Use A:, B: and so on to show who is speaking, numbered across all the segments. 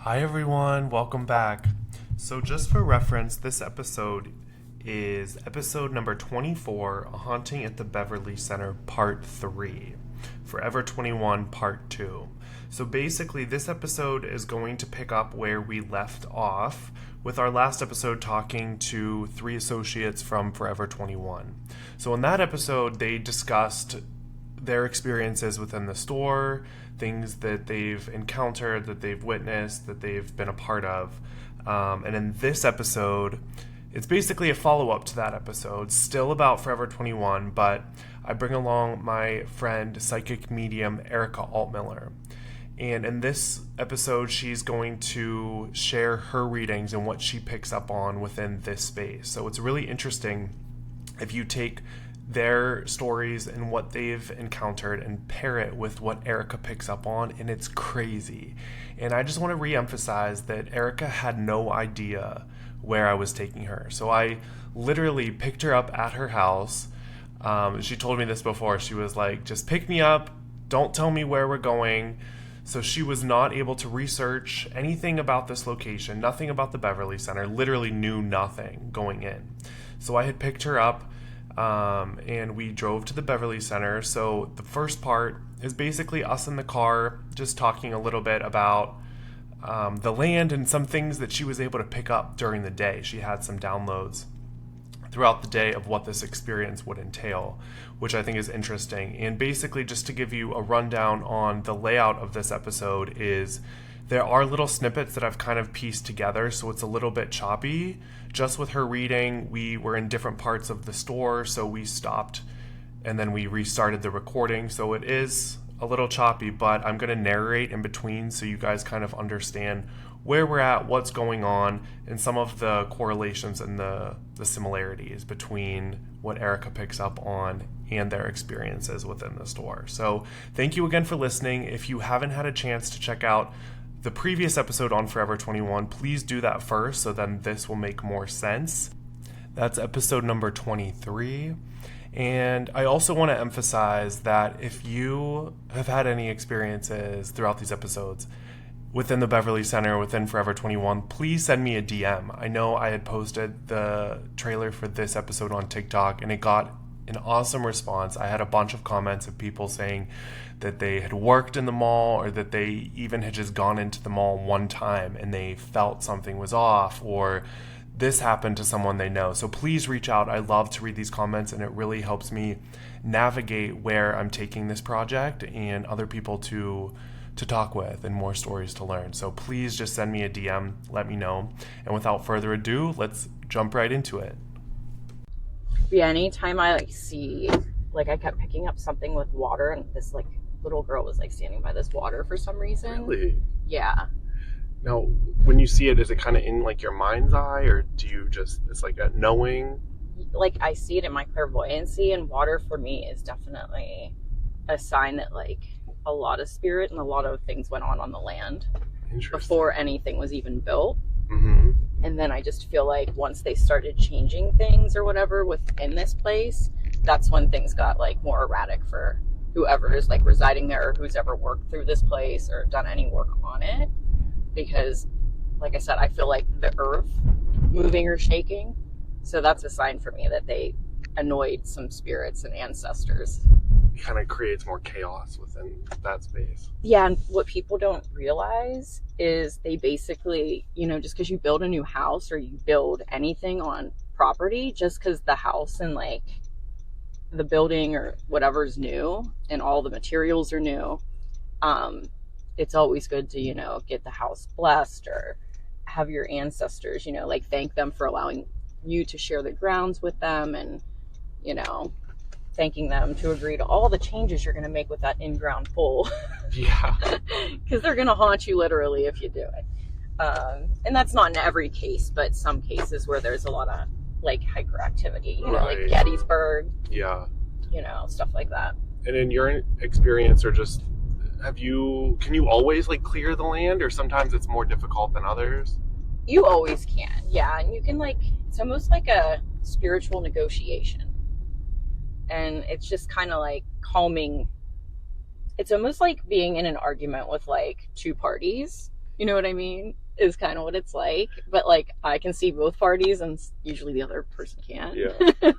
A: Hi everyone, welcome back. So just for reference, this episode is episode number 24, A Haunting at the Beverly Center, part 3, Forever 21, part 2. So basically this episode is going to pick up where we left off with our last episode talking to 3 associates from Forever 21. So in that episode, they discussed their experiences within the store, things that they've encountered, that they've witnessed, that they've been a part of. And in this episode, it's basically a follow-up to that episode, still about Forever 21, but I bring along my friend, psychic medium Erica Altmiller. And in this episode, she's going to share her readings and what she picks up on within this space. So it's really interesting if you take their stories and what they've encountered and pair it with what Erica picks up on, and it's crazy. And I just want to re-emphasize that Erica had no idea where I was taking her. So I literally picked her up at her house. She told me this before. She was like, just pick me up, don't tell me where we're going. So she was not able to research anything about this location, nothing about the Beverly Center, literally knew nothing going in. So I had picked her up, and we drove to the Beverly Center. So the first part is basically us in the car just talking a little bit about the land and some things that she was able to pick up during the day. She had some downloads throughout the day of what this experience would entail, which I think is interesting. And basically, just to give you a rundown on the layout of this episode, is there are little snippets that I've kind of pieced together, so it's a little bit choppy. Just with her reading, we were in different parts of the store, so we stopped and then we restarted the recording. So it is a little choppy, but I'm going to narrate in between so you guys kind of understand where we're at, what's going on, and some of the correlations and the similarities between what Erica picks up on and their experiences within the store. So thank you again for listening. If you haven't had a chance to check out the previous episode on Forever 21, please do that first, so then this will make more sense. That's episode number 23. And I also want to emphasize that if you have had any experiences throughout these episodes within the Beverly Center, within Forever 21, please send me a DM. I know I had posted the trailer for this episode on TikTok, and it got an awesome response. I had a bunch of comments of people saying that they had worked in the mall, or that they even had just gone into the mall one time and they felt something was off, or this happened to someone they know. So please reach out. I love to read these comments, and it really helps me navigate where I'm taking this project and other people to talk with and more stories to learn. So please just send me a DM, let me know. And without further ado, let's jump right into it.
B: Yeah, anytime I see, I kept picking up something with water, and this little girl was standing by this water for some reason.
A: Really?
B: Yeah.
A: Now, when you see it, is it kind of in your mind's eye, or do you just, it's like a knowing?
B: I see it in my clairvoyancy, and water for me is definitely a sign that a lot of spirit and a lot of things went on the land before anything was even built.
A: Mm-hmm.
B: And then I just feel like once they started changing things or whatever within this place, that's when things got more erratic for whoever is residing there, or who's ever worked through this place or done any work on it. Because like I said, I feel like the earth moving or shaking. So that's a sign for me that they annoyed some spirits and ancestors.
A: It kind of creates more chaos within that space.
B: Yeah, and what people don't realize is they basically, just because you build a new house or you build anything on property, just because the house and the building or whatever's new and all the materials are new, it's always good to, get the house blessed or have your ancestors, thank them for allowing you to share the grounds with them, and, thanking them to agree to all the changes you're going to make with that in-ground pool.
A: Yeah.
B: Because they're going to haunt you literally if you do it. And that's not in every case, but some cases where there's a lot of hyperactivity,
A: right.
B: Gettysburg.
A: Yeah.
B: Stuff like that.
A: And in your experience, or just can you always clear the land, or sometimes it's more difficult than others?
B: You always can. Yeah. And you can it's almost like a spiritual negotiation. And it's just kind of calming. It's almost like being in an argument with 2 parties. You know what I mean? Is kind of what it's like. But like, I can see both parties, and usually the other person can't.
A: Yeah.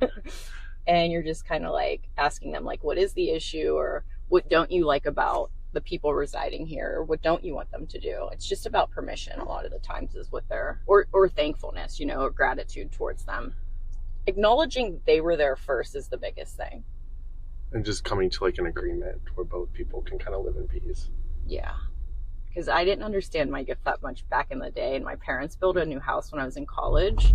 B: And you're just kind of like asking them, like, what is the issue, or what don't you like about the people residing here, or what don't you want them to do? It's just about permission a lot of the times, is what they're, or thankfulness, you know, or gratitude towards them. Acknowledging they were there first is the biggest thing.
A: And just coming to like an agreement where both people can kind of live in peace.
B: Yeah. Because I didn't understand my gift that much back in the day, and my parents built a new house when I was in college,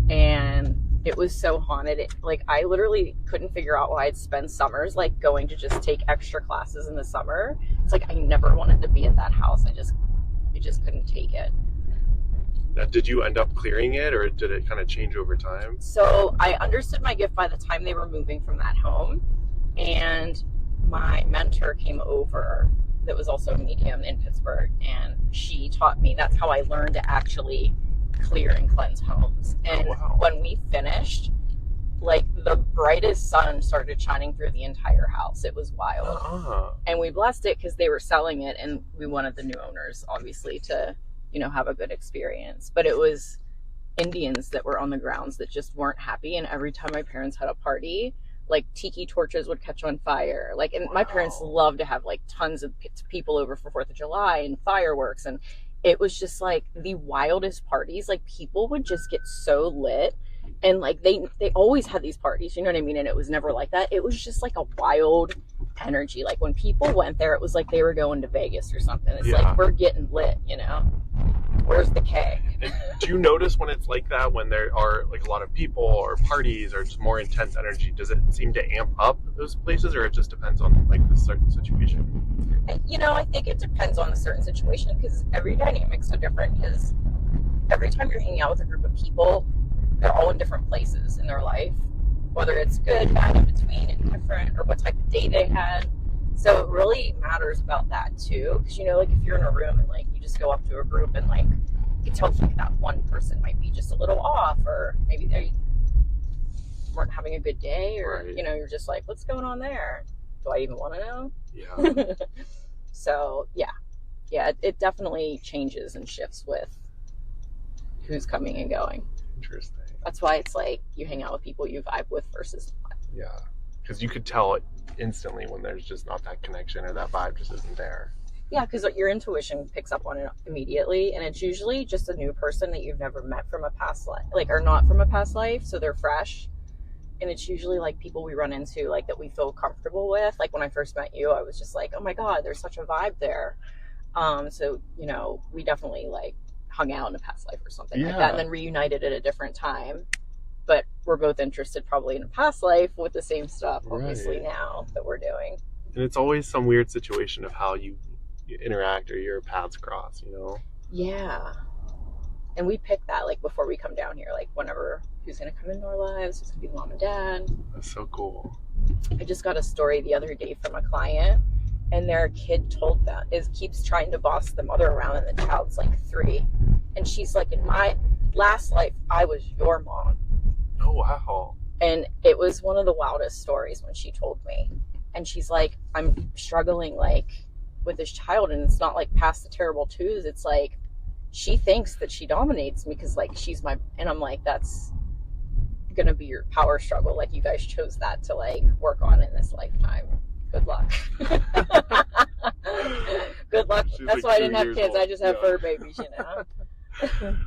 B: and it was so haunted. Like, I literally couldn't figure out why I'd spend summers like going to just take extra classes in the summer. It's like I never wanted to be at that house. I just couldn't take it.
A: Now, did you end up clearing it, or did it kind of change over time?
B: So I understood my gift by the time they were moving from that home, and my mentor came over that was also a medium in Pittsburgh, and she taught me. That's how I learned to actually clear and cleanse homes. And when we finished, like, the brightest sun started shining through the entire house. It was wild. And we blessed it because they were selling it, and we wanted the new owners obviously to, you know, have a good experience. But it was Indians that were on the grounds that just weren't happy, and every time my parents had a party, like, tiki torches would catch on fire. Like, and my parents loved to have like tons of people over for 4th of July and fireworks, and it was just like the wildest parties. Like, people would just get so lit, and like they always had these parties, you know what I mean? And it was never like that. It was just like a wild energy. Like, when people went there, it was like they were going to Vegas or something. It's like, we're getting lit, you know? Where's the K?
A: Do you notice when it's like that, when there are like a lot of people or parties or just more intense energy, does it seem to amp up those places, or it just depends on like the certain situation?
B: You know, I think it depends on the certain situation, because every dynamic's so different. Because every time you're hanging out with a group of people, they're all in different places in their life, whether it's good, bad, in between, indifferent, or what type of day they had. So it really matters about that too, because, you know, like, if you're in a room and like you just go up to a group and like you can tell like that one person might be just a little off, or maybe they weren't having a good day, or you know, you're just like, what's going on there? Do I even want to know?
A: Yeah.
B: So yeah, it definitely changes and shifts with who's coming and going.
A: Interesting.
B: That's why it's like you hang out with people you vibe with versus not.
A: Yeah, because you could tell it instantly when there's just not that connection, or that vibe just isn't there.
B: Yeah, because your intuition picks up on it immediately, and it's usually just a new person that you've never met from a past life, like, or not from a past life, so they're fresh. And it's usually like people we run into, like, that we feel comfortable with. Like, when I first met you, I was just like, oh my god, there's such a vibe there. So, you know, we definitely like hung out in a past life or something like that, and then reunited at a different time. But we're both interested probably in a past life with the same stuff, obviously, now that we're doing.
A: And it's always some weird situation of how you interact or your paths cross, you know?
B: Yeah. And we pick that, like, before we come down here, like, whenever, who's going to come into our lives, who's going to be mom and dad.
A: That's so cool.
B: I just got a story the other day from a client, and their kid told them, keeps trying to boss the mother around, and the child's like 3. And she's like, in my last life, I was your mom.
A: Oh, wow.
B: And it was one of the wildest stories when she told me. And she's like, I'm struggling, like, with this child, and it's not like past the terrible twos. It's like, she thinks that she dominates me because, like, she's my, and I'm like, that's gonna be your power struggle. Like, you guys chose that to, like, work on in this lifetime. Good luck. Good luck.
A: She's
B: That's
A: like
B: why I didn't have kids.
A: old.
B: I just have fur babies, you know.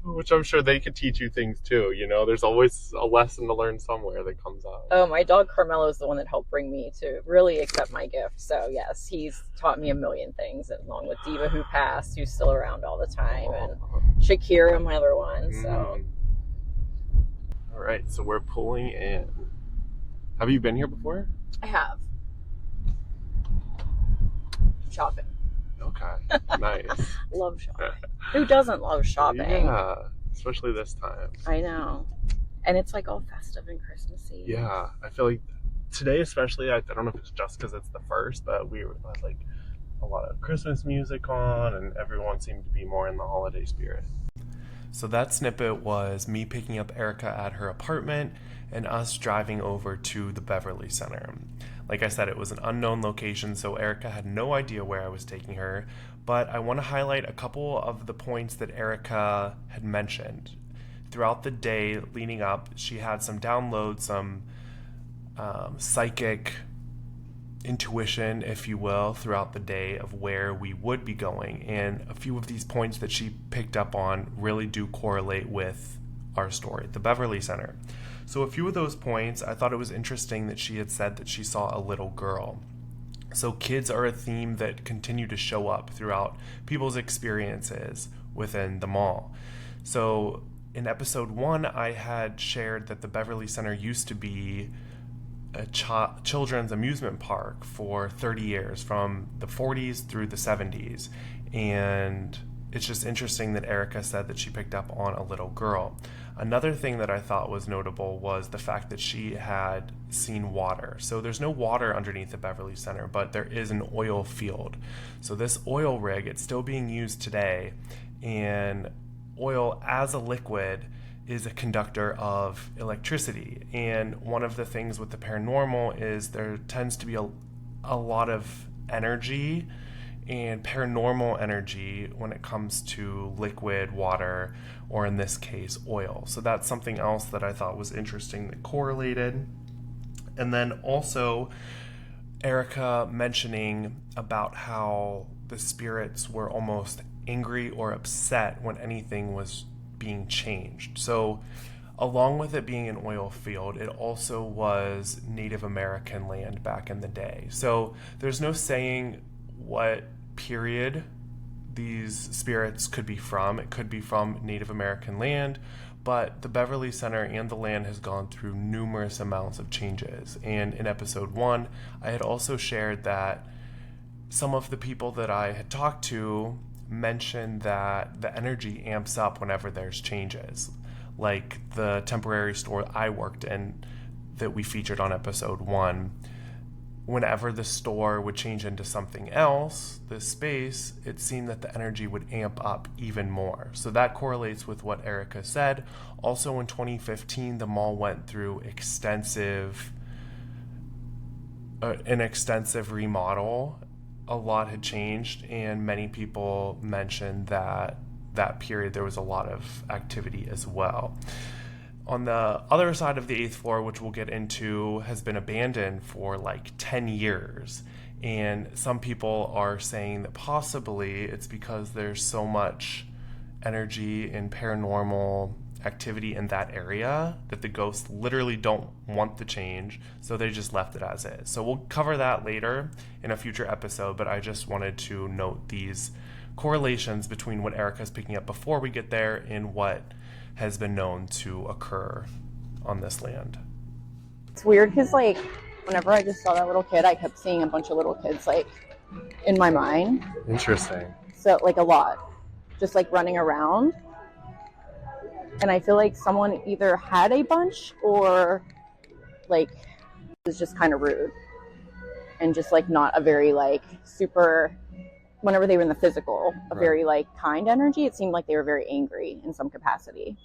A: Which I'm sure they could teach you things too, you know? There's always a lesson to learn somewhere that comes out.
B: Oh, my dog Carmelo is the one that helped bring me to really accept my gift. So yes, he's taught me a million things, along with Diva, who passed, who's still around all the time, and Shakira, my other one. So
A: all right, so we're pulling in. Have you been here before?
B: I have. Shopping.
A: Okay, nice.
B: Love shopping. Who doesn't love shopping?
A: Yeah, especially this time.
B: I know. And it's like all festive and Christmassy.
A: Yeah, I feel like today especially, I don't know if it's just because it's the first, but we had like a lot of Christmas music on, and everyone seemed to be more in the holiday spirit. So that snippet was me picking up Erica at her apartment and us driving over to the Beverly Center. Like I said, it was an unknown location, so Erica had no idea where I was taking her, but I want to highlight a couple of the points that Erica had mentioned. Throughout the day leading up, she had some downloads, some psychic intuition, if you will, throughout the day of where we would be going. And a few of these points that she picked up on really do correlate with our story, the Beverly Center. So a few of those points, I thought it was interesting that she had said that she saw a little girl. So kids are a theme that continue to show up throughout people's experiences within the mall. So in episode 1, I had shared that the Beverly Center used to be a children's amusement park for 30 years, from the 40s through the 70s. And it's just interesting that Erica said that she picked up on a little girl. Another thing that I thought was notable was the fact that she had seen water. So there's no water underneath the Beverly Center, but there is an oil field. So this oil rig, it's still being used today, and oil as a liquid is a conductor of electricity. And one of the things with the paranormal is there tends to be a lot of energy and paranormal energy when it comes to liquid, water, or in this case, oil. So that's something else that I thought was interesting that correlated. And then also Erica mentioning about how the spirits were almost angry or upset when anything was being changed. So along with it being an oil field, it also was Native American land back in the day. So there's no saying what period these spirits could be from. It could be from Native American land, but the Beverly Center and the land has gone through numerous amounts of changes. And in episode 1, I had also shared that some of the people that I had talked to mentioned that the energy amps up whenever there's changes. Like the temporary store I worked in that we featured on episode 1, whenever the store would change into something else, the space, it seemed that the energy would amp up even more. So that correlates with what Erica said. Also in 2015, the mall went through an extensive remodel. A lot had changed, and many people mentioned that period there was a lot of activity as well. On the other side of the 8th floor, which we'll get into, has been abandoned for like 10 years. And some people are saying that possibly it's because there's so much energy and paranormal activity in that area that the ghosts literally don't want the change, so they just left it as is. So we'll cover that later in a future episode, but I just wanted to note these correlations between what Erica's picking up before we get there and what has been known to occur on this land.
B: It's weird because, like, whenever I just saw that little kid, I kept seeing a bunch of little kids, like, in my mind.
A: Interesting.
B: So, like, a lot. Just, like, running around. And I feel like someone either had a bunch or, like, was just kind of rude. And just, like, not a very, like, super... Whenever they were in the physical, a very, like, kind energy, it seemed like they were very angry in some capacity.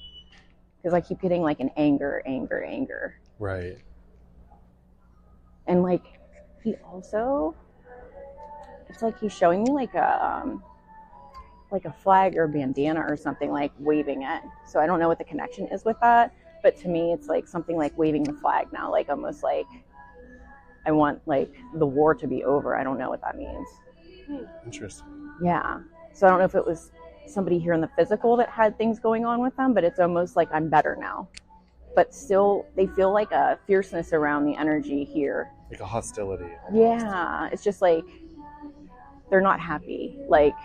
B: Because I keep getting, like, an anger.
A: Right.
B: And, like, he also... It's like he's showing me, like a flag or bandana or something, like, waving it. So I don't know what the connection is with that. But to me, it's, like, something like waving the flag now. Like, almost like I want, like, the war to be over. I don't know what that means.
A: Interesting.
B: Yeah. So I don't know if it was somebody here in the physical that had things going on with them, but it's almost like I'm better now. But still, they feel like a fierceness around the energy here.
A: Like a hostility.
B: Yeah. It's just like they're not happy. Like,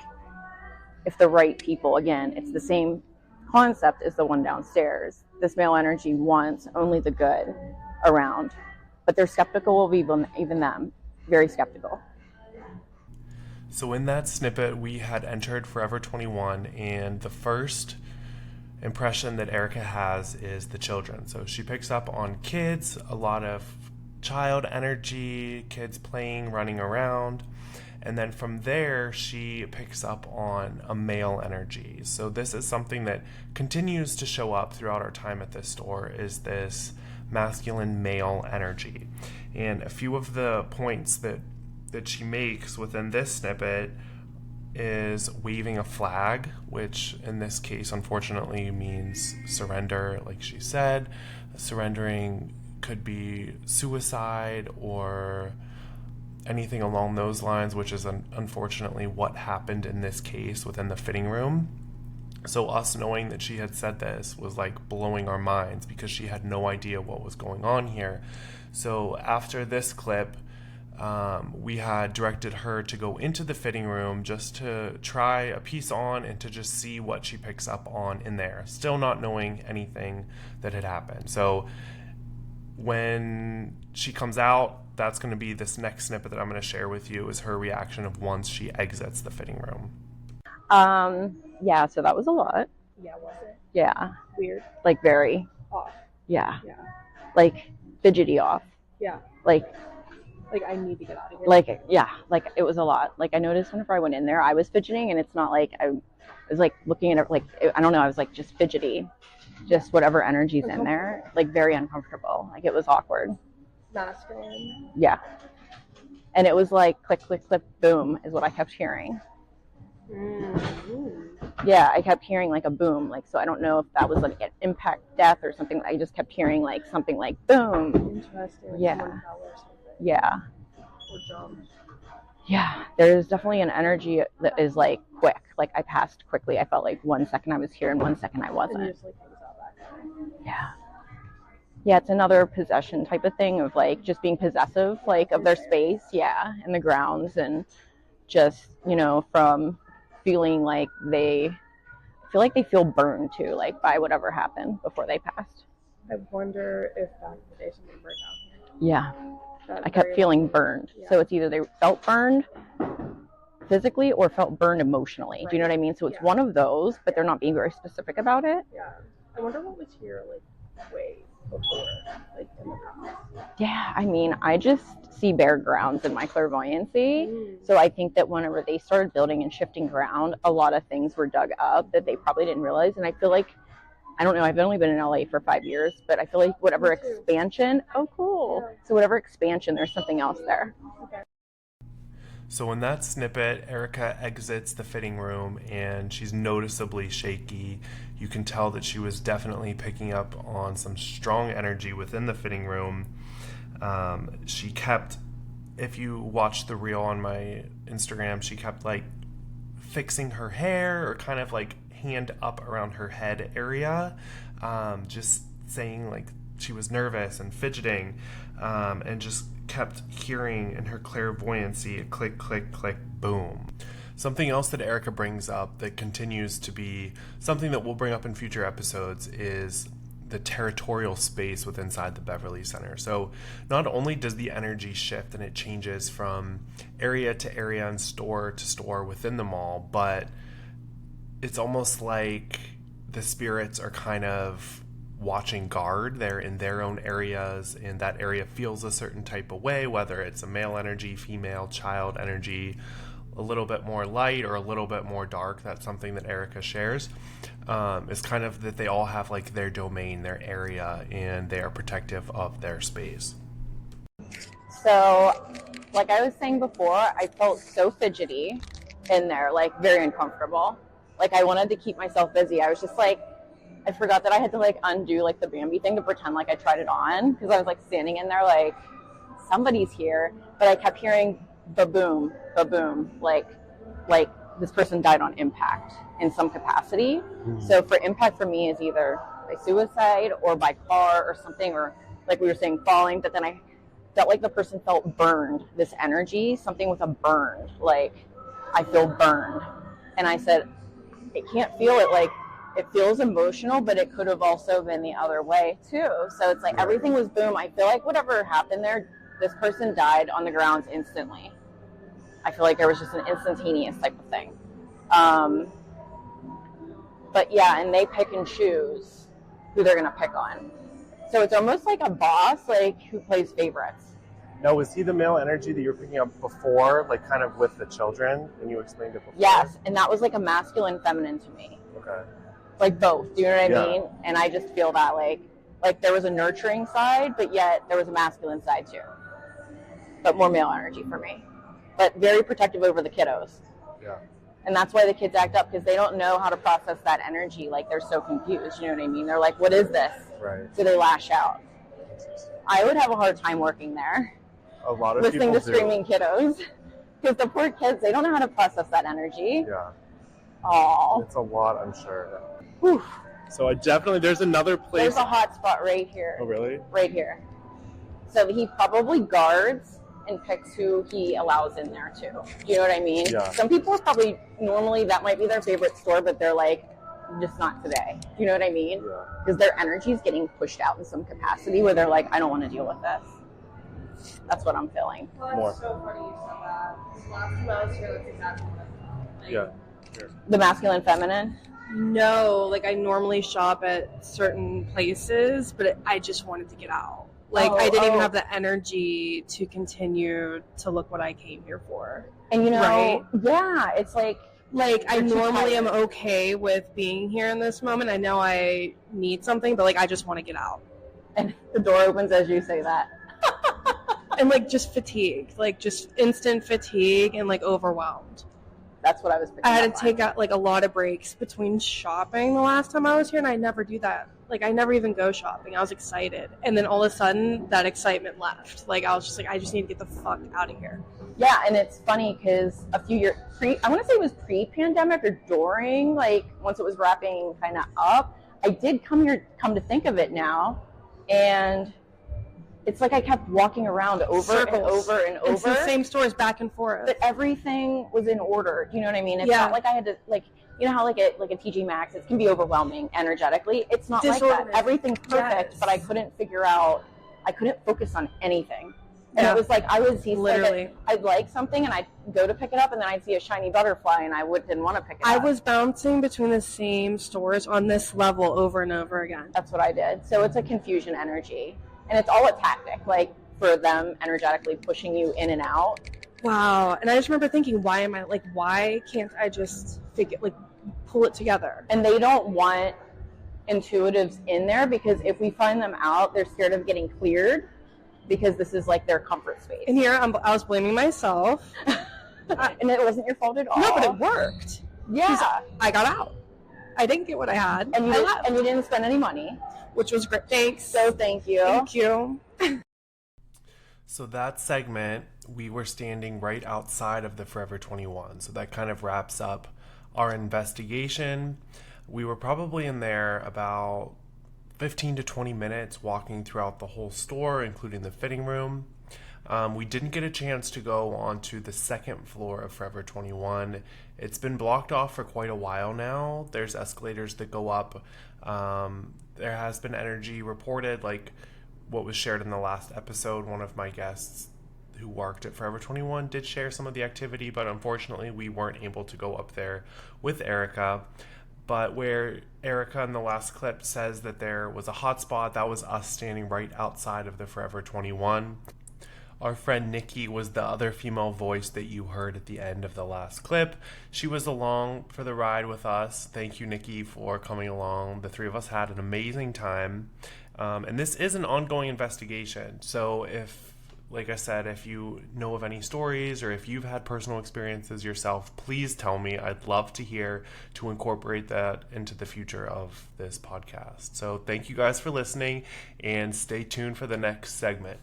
B: if the right people, again, it's the same concept as the one downstairs. This male energy wants only the good around, but they're skeptical of even them. Very skeptical.
A: So in that snippet, we had entered Forever 21, and the first impression that Erica has is the children. So she picks up on kids, a lot of child energy, kids playing, running around. And then from there, she picks up on a male energy. So this is something that continues to show up throughout our time at this store, is this masculine male energy. And a few of the points that she makes within this snippet is waving a flag, which in this case, unfortunately, means surrender, like she said. Surrendering could be suicide or anything along those lines, which is unfortunately what happened in this case within the fitting room. So us knowing that she had said this was like blowing our minds because she had no idea what was going on here. So after this clip, we had directed her to go into the fitting room just to try a piece on and to just see what she picks up on in there, still not knowing anything that had happened. So when she comes out, that's going to be this next snippet that I'm going to share with you, is her reaction of once she exits the fitting room.
B: Yeah, so that was a lot.
C: Yeah, was it?
B: Yeah.
C: Weird.
B: Like very.
C: Off.
B: Yeah.
C: Yeah.
B: Like fidgety off.
C: Yeah.
B: Like
C: I need to get out of here.
B: Like, yeah, like it was a lot. Like I noticed whenever I went in there, I was fidgeting, and it's not like I was like looking at it, like, I don't know, I was like just fidgety. Just whatever energy's in there, like very uncomfortable. Like it was awkward.
C: Masculine.
B: Yeah. And it was like click, click, click, boom is what I kept hearing.
C: Mm-hmm.
B: Yeah, I kept hearing like a boom. Like, so I don't know if that was like an impact death or something. I just kept hearing like something like boom.
C: Interesting.
B: Yeah.
C: Or something.
B: Yeah.
C: Or jump.
B: Yeah. There's definitely an energy that is like quick. Like I passed quickly. I felt like 1 second I was here and 1 second I wasn't.
C: And you just like hangs out back there.
B: Yeah. Yeah, it's another possession type of thing of like just being possessive, like of their space, yeah, and the grounds, and just, you know, from feeling like they feel burned too, like by whatever happened before they passed.
C: I wonder if back in the day something burned out here.
B: Yeah,
C: That
B: I kept
C: very-
B: feeling burned.
C: Yeah.
B: So it's either they felt burned physically or felt burned emotionally. Do you know what I mean? So it's
C: Yeah.
B: one of those, but they're not being very specific about it.
C: Yeah. I wonder what was here like way before, like in the past.
B: Yeah, I mean, I just see bare grounds in my clairvoyancy.
C: Mm.
B: So I think that whenever they started building and shifting ground, a lot of things were dug up that they probably didn't realize. And I feel like, I don't know, I've only been in LA for 5 years, but I feel like whatever
C: Me too.
B: expansion, oh cool.
C: Yeah.
B: So whatever expansion, there's something else there.
C: Okay.
A: So in that snippet, Erica exits the fitting room and she's noticeably shaky. You can tell that she was definitely picking up on some strong energy within the fitting room. She kept, if you watch the reel on my Instagram, she kept like fixing her hair or kind of like hand up around her head area, just saying like she was nervous and fidgeting, and just kept hearing in her clairvoyancy a click, click, click, boom. Something else that Erica brings up that continues to be something that we'll bring up in future episodes is the territorial space within inside the Beverly Center. So not only does the energy shift and it changes from area to area and store to store within the mall, but it's almost like the spirits are kind of watching guard. They're in their own areas, and that area feels a certain type of way, whether it's a male energy, female, child energy, a little bit more light or a little bit more dark. That's something that Erica shares. Is kind of that they all have like their domain, their area, and they are protective of their space.
B: So, like I was saying before, I felt so fidgety in there, like very uncomfortable. Like I wanted to keep myself busy. I was just like, I forgot that I had to like undo like the Bambi thing to pretend like I tried it on, because I was like standing in there like somebody's here, but I kept hearing ba-boom, like this person died on impact in some capacity. So for impact for me is either by suicide or by car or something, or like we were saying, falling, but then I felt like the person felt burned, this energy, something with a burn, like I feel burned. And I said, I can't feel it, like it feels emotional, but it could have also been the other way too. So it's like everything was boom. I feel like whatever happened there, this person died on the grounds instantly. I feel like there was just an instantaneous type of thing. But yeah, and they pick and choose who they're gonna pick on. So it's almost like a boss, like who plays favorites.
A: Now, was he the male energy that you were picking up before, like kind of with the children, and you explained it before?
B: Yes, and that was like a masculine, feminine to me.
A: Okay.
B: Like both, do you know what I
A: Yeah.
B: mean? And I just feel that like there was a nurturing side, but yet there was a masculine side too. But more male energy for me. But very protective over the kiddos.
A: Yeah.
B: And that's why the kids act up, because they don't know how to process that energy. Like, they're so confused. You know what I mean? They're like, what is this?
A: Right.
B: So they lash out. I would have a hard time working there.
A: A lot of
B: listening
A: people
B: to screaming kiddos. Because the poor kids, they don't know how to process that energy.
A: Yeah.
B: Aww.
A: It's a lot, I'm sure.
B: Whew.
A: So there's another place.
B: There's a hot spot right here.
A: Oh, really?
B: Right here. So he probably guards and picks who he allows in there too. Do you know what I mean?
A: Yeah.
B: Some people are probably, normally that might be their favorite store, but they're like, just not today. Do you know what I mean?
A: Yeah.
B: Because their energy is getting pushed out in some capacity where they're like, I don't want to deal with this. That's what I'm feeling.
D: Well,
A: More.
D: that's so funny you said that. Because last time I was here, that's exactly what I thought.
A: Yeah. Here.
B: The masculine, feminine.
D: No, like I normally shop at certain places, but I just wanted to get out. Like I didn't even have the energy to continue to look what I came here for.
B: And you know,
D: Right?
B: yeah, it's like
D: I
B: You're too
D: normally am
B: tired.
D: okay with being here in this moment. I know I need something, but like I just want to get out.
B: and the door opens as you say that.
D: And like just fatigued, like just instant fatigue and like overwhelmed.
B: That's what I was picking
D: I had
B: up
D: to take out like a lot of breaks between shopping the last time I was here, and I never do that. Like I never even go shopping. I was excited, and then all of a sudden that excitement left. Like I was just like, I just need to get the fuck out of here.
B: Yeah, and it's funny because a few years I want to say it was pre-pandemic or during, like once it was wrapping kind of up, I did come to think of it now, and it's like I kept walking around over and
D: Circles.
B: over and
D: It's
B: over.
D: the same stores back and forth.
B: But everything was in order. Do you know what I mean? It's
D: Yeah.
B: not like I had to, like, you know how like a TG Maxx, it can be overwhelming energetically. It's not like that.
D: Disorganized.
B: Everything's perfect,
D: Yes.
B: but I couldn't focus on anything. And
D: Yeah.
B: it was like
D: Literally.
B: I'd like something and I'd go to pick it up and then I'd see a shiny butterfly and I didn't want to pick it
D: I
B: up.
D: was bouncing between the same stores on this level over and over again.
B: That's what I did. So it's a confusion energy. And it's all a tactic, like for them energetically pushing you in and out.
D: Wow. And I just remember thinking, why can't I just pull it together?
B: And they don't want intuitives in there because if we find them out, they're scared of getting cleared because this is like their comfort space.
D: And here I was blaming myself.
B: And it wasn't your fault at all.
D: No, but it worked.
B: Yeah.
D: I got out. I didn't get what I had.
B: And you,
D: I left,
B: and you didn't spend any money.
D: which was great. Thanks.
B: So thank you.
D: Thank you.
A: So that segment, we were standing right outside of the Forever 21. So that kind of wraps up our investigation. We were probably in there about 15 to 20 minutes walking throughout the whole store, including the fitting room. We didn't get a chance to go onto the second floor of Forever 21. It's been blocked off for quite a while now. There's escalators that go up. There has been energy reported, like what was shared in the last episode. One of my guests who worked at Forever 21 did share some of the activity, but unfortunately we weren't able to go up there with Erica. But where Erica in the last clip says that there was a hotspot, that was us standing right outside of the Forever 21. Our friend Nikki was the other female voice that you heard at the end of the last clip. She was along for the ride with us. Thank you, Nikki, for coming along. The three of us had an amazing time. And this is an ongoing investigation. So like I said, if you know of any stories or if you've had personal experiences yourself, please tell me. I'd love to hear, to incorporate that into the future of this podcast. So thank you guys for listening and stay tuned for the next segment.